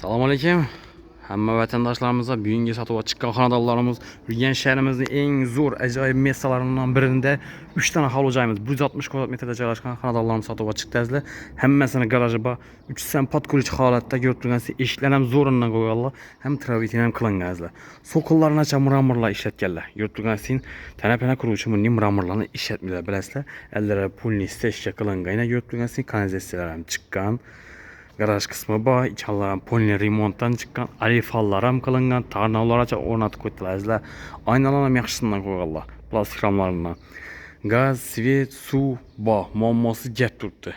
Assalomu alaykum. Hamma vatandoshlarimiz bugungi sotuvga chiqqan xonadonlarimiz Urganch shahrimizning eng zo'r ajoyib messalaridan birida 3 ta hovli joyimiz 160 kvadrat metrda joylashgan xonadonlarimiz sotuvga chiqdi. Hammasini garaji bor. 3 san podkulich holatda ko'rib turgansiz, eshiklar ham zo'rindan qo'yganlar, ham travitin ham qilinganlar. So'qillarni muramirlar ishlatganlar. Ko'rib turgansiz, tanapana quruvchi bunday muramirlarni ishlatmaylar, bilasizlar. Ellari pulni steshga qilingan, ko'rib turgansiz, kanalizatsiyalar ham chiqqan. Garaj qismi bor, ichkarlar ham polni remontdan chiqqan, alifallar ham qilingan, tarnovlarcha o'rnatib qo'ydilar. Aynalar ham yaxshisidan qo'yganlar, plastik ramlardan. Gaz, svet, suv bor, muammosi gap turibdi.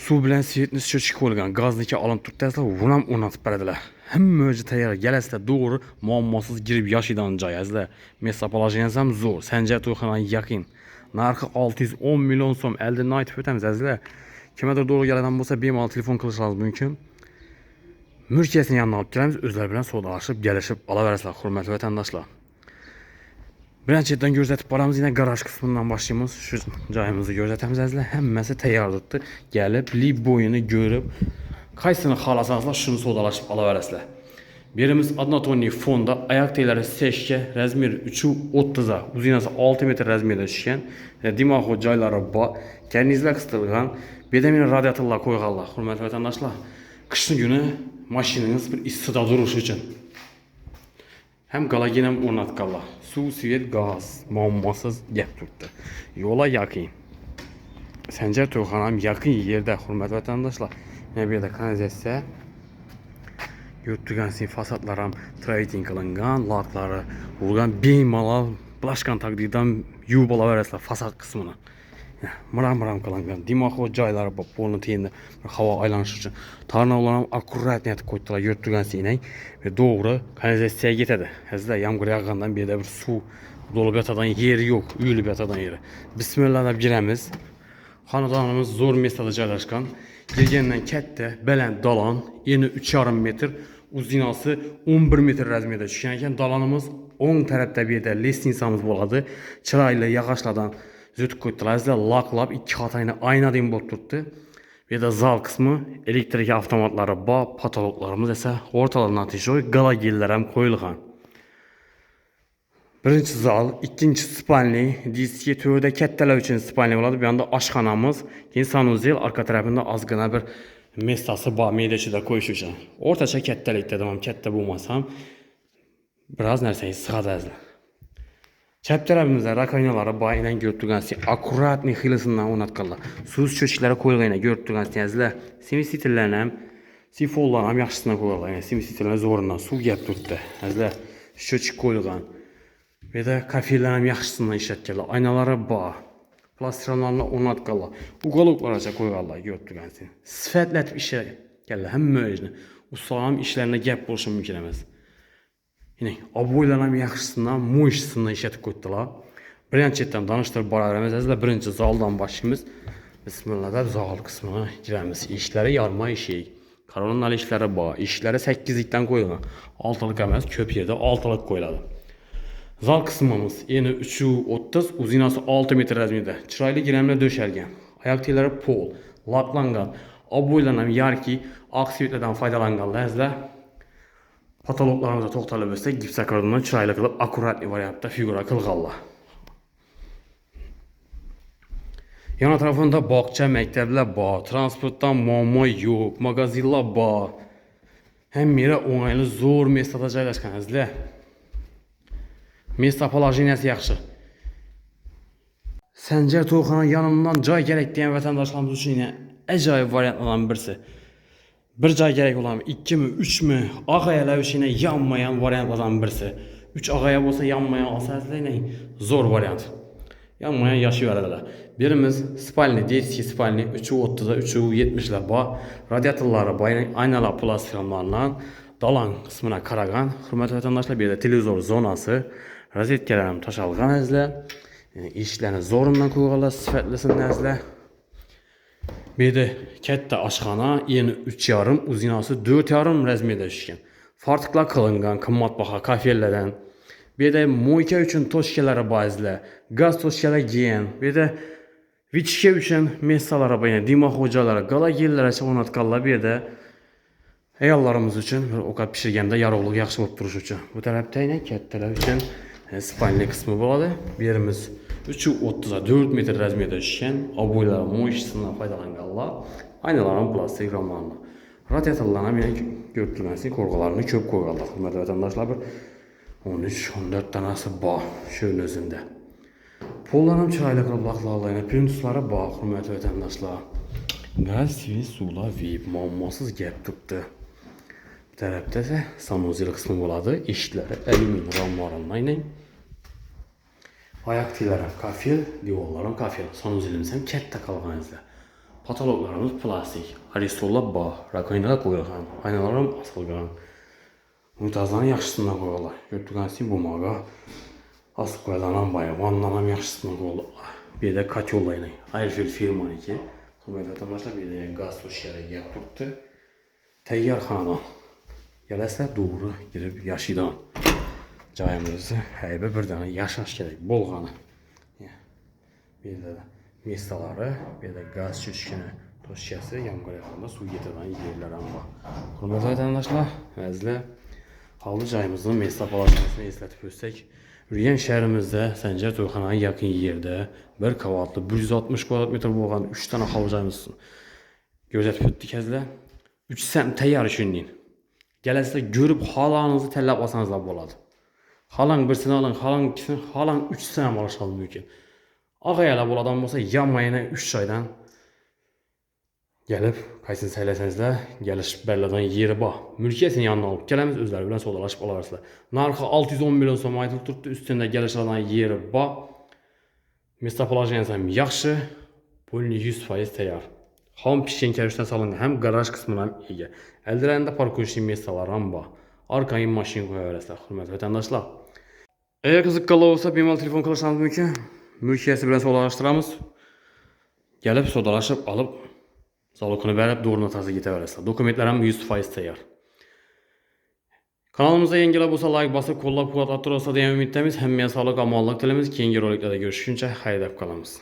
Suv bilan svetni sho'chib qo'yilgan, gazniki olinib turibdi, uni ham o'rnatib beradilar. Hamma o'zi tayyor, galasida to'g'ri, muammosiz girib yashaydigan joy azizlar. Mesa polajinasi ham zo'r, Sanjar to'yxonaga yaqin. Narxi 610 million so'm, eldan aytib o'tamiz azizlar. Kimdir doğru gələn bolsa bemalol telefon qilishimiz mumkin. Mülkiyətini yanına olib kelamiz, özləri bilan savdolaşıb, gəlişib alaverasizlar, hurmatli vatandaşlar. Birinchidan ko'rsatib boramiz, yine garaj qismidan başlayamiz. Shu joyimizni ko'rsatamiz azizlar. Hammasi tayyordir. Gəlib, lib boyunu görüb, qaysini xohlasanızlar shuni savdolaşıb alaverasizlar. Birimiz Adnatoniy fonda ayak teyləri seçki, razmeri 3.30'a, uzinası 6 metr razmerdə düşkən, dimaxo joylari bor, kernizlər qısıtılgan. Bedemin radyatorlar qo'yganlar, hurmatli vatandaşlar. Qishni kuni mashinangiz bir issida turishi uchun ham galogen ham o'rnatganlar. Suv, svet, gaz muammosiz gap turibdi. Yo'la yaqin. Sanjar to'yxona ham yaqin yerda, hurmatli vatandaşlar. Yana bu yerda kanalizatsiya. Ko'rib turgansiz, fasadlar ham travitin qilingan, laklari urgan, bemalol blashkan taqdirdan yuvib olaverasizlar fasad qismini. Muram qilingan, dimaxo joylari bor, polni tiyinda havo aylanishi uchun. Tarnovlar ham akkurat netib qo'ydilar, ko'rib turgansiz, va to'g'ri kanalizatsiyaga ketadi. Azizlar, yomg'ir yog'gandan bu yerda bir suv to'lib yotadigan yeri yo'q, uyilib yotadigan yeri. Bismillah deb giramiz. Xonadonimiz zo'r mestada joylashgan. Girgandan katta, baland dalon, eni 3,5 metr, uzinasi 11 metr razmerda tushgan ekan. Dalonimiz o'ng tarafda bu yerda lestnitsamiz bo'ladi. Chiroyli yog'ochlardan zötüb qo'ydilar. Laklab 2 xatayni aynadan bo'lib turibdi. Bu yerda zal qismi, elektrik avtomatlari bor, patologlarimiz esa o'rtalardan tishoy, galogenlar ham qo'yilgan. Birinchi zal, ikkinchi spalni, diski to'rda kattalar uchun spalni bo'ladi. Bu yerda oshxonamiz, keyin sanuzel, orqa tarafida ozgina bir mestasi bor, meydachida qo'yish uchun. O'rtacha kattalikda, ham katta bo'lmasam, biroz narsangiz sig'adi. Chap tarafimizda rakovinalar bor, aynan ko'rib turgansiz, akkuratni xilisidan o'rnatganlar. Suv cho'chiklari qo'yilgan, ko'rib turgansizlar. Simisitillarni ham, sifonlarni ham yaxshisidan qo'yganlar. Simisitillar zo'rindan suv gap turibdi. Azizlar, cho'chik qo'yilgan. Bu yerda kafellar ham yaxshisidan ishlatganlar. Aynalari bor. Plastronlarni o'rnatganlar. Uголокlarcha qo'yganlar, ko'rib turgansiz. Sifatlatib ishlatganlar hamma ishni. Ustalar ham ishlarida gap bo'lishi mumkin emas. Yine aboylar ham yaxshisidan, mo'yishisidan ishlatib qo'ydilar. Birinchidan tanishtirib boramiz. Azizlar, birinchi zaldan boshlaymiz. Bismillah deb zal qismini giramiz. Eshiklari yorma eshik. Koronali ishlari bor. Eshiklari 8 likdan qo'yilgan. 6 lik emas, ko'p yerda 6 lik qo'yiladi. Zal qismimiz eni 3.30, uzinasi 6 metr razmerda. Chiroyli gilamlar döşalgan. Oyoq teylari pol, laklangan. Aboylar ham yarki, oq svetlardan foydalanganlar. Azizlar, patologlarımıza to'xtalib o'tsak, gipsokardondan chiroyli qilib, akkuratli variantda figura qilganlar. Yana tarafında bog'cha, maktablar bor, transportdan muammo yo'q, magazinlar bor. Hamma o'ng'ayli zo'r mestada joylashgan azizlar. Mesta polajinasi yaxshi. Sanjar to'yxona yonimdan joy kerak degan vatandoshlarimiz uchun ajoyib variantlardan birisi. Bir joy kerak bo'ladimi, 2 mi, 3 mi, og'ayalar uchun yonmayan variantlardan birisi. 3 og'aya bo'lsa yonmayan olsangizlar, zo'r variant. Yonmayan yashayveradilar. Birimiz spalni, детский spalni 3.30'da 3.70'lar bor. Radiatorlari bor, aynalar plastronlardan dalon qismina qaragan. Hurmatli vatandoshlar, bu yerda televizor zonasi, rozetkalar ham tashalgan azizlar. Eshiklarni zo'rindan qo'yganlar, sifatlisin azizlar. Bu yerda katta oshxona, eni 3,5, uzinasi 4,5 razmerda tushgan. Fartiqlar qilingan, qimmatbaho kafellardan. Bu yerda mo'yka uchun toshkalari bor azizlar. Gaz toshkalari gen. Bu yerda vichka uchun messalari bor, dimaxo joylari, galogenlarcha o'rnatganlar bu yerda. Ayollarımız üçün bir ovqat pişirgəndə yarovluq yaxşı olub duruş üçün. Bu tərəfdə ilə kətdələr üçün spalni qismi болады. Bir yerimiz 330'a 4 metr razmiyada düşkən aboylar moyişisindən faydalanğanlar. Aynaların plastik ramlarına. Radiatorlarına bir götürülməsi korqalarını köp qoyurlar. Hürmətli vətəndaşlar, bir 13-14 dənəsi bağ şöyle özündə. Pollarım çaylı qırıqlarla printuslara bağ, hürmətli vətəndaşlar. Qaz, TV, sular veyib, mammasız gəp tutdu. Bu tərəfdə isə sanuzil qismi oladı. Eşikləri alümin ramlarından ilə. Ayak tiləri kafir, divarların kafir. Sanuzilimiz həm kətdə qalğan izlə. Patologlarımız plastik. Aristolla bağ, rakoynağa qoyulğan. Aynalarım asılğan. Unitazların yaxşısından qoyurlar. Götürgənsin bumağa. Asıl qoyulanan bayı, vanlanan yaxşısından qoyurlar. Bir də katyolla ilə. Ayrıfil firmanı ki. Hürmətli vətəndaşlar, bir də qaz tuş yerə gəlib tutdu. Təyyar xanadan. Gələsə doğru girib yaşıdan. Cayımızı həybə bir dənə yaşaş gerək, bolğanı. Bir də mistaları, bir də qaz çüşkünü, toşkəsi, yanqarayağında su getirən yerlər amma. Hürmətli vətəndaşlar, əzlə hallı cayımızın mesta palaşmasını izlətib ötsək, Ürgən şəhərimizdə Səncər Toyxanaya yaxın yerdə bir kvadratlı 160 kvadrat metr bolğan 3 dənə hallı cayımız gözətib ötdük əzlə. 3 səm təyyar üçünlüyün. Gələsində görüb halanızı təlləb alsanız da boladı. Halan birisini alın, halan ikisini, halan 3 səm alışalım mümkün. Ağayala boladan olsa yanmayına 3 aydan gəlib qaysını səyləsəniz də gəliş bərlədən yeri bax. Mülkiyyətin yanına alıb gələmiz özləri bilən sodalaşıb alarsınız. Narxı 610 milyon som aytılıb tutdu. Üstündə gəliş alan yeri bax. Mestapolajiyası yaxşı. Pulni 100% təyar. Ham pişən kərişdən salın həm qaraj qismına ega. Əldirəndə parkoşin mestalardan bax. Arkayın maşın qoya verəslər. Hürmətli vətəndaşlar. Əgər qızıqqalı olsa bemal telefon qılırsanız mümkün. Mülkiyyəsi bilən sodalaşdıramız. Gəlib sodalaşıb alıb salokunu bərib doğru notası getə verəslər. Dokumentlərim 100% təyar. Kanalımıza yenilə olsa like basıb qollab quvvat atdırırsa deyə ümiddəmiz. Həmməyə sağlıq, amallıq dilimiz. Keyingi roliklərdə görüşüncə xeyirdə qalımız.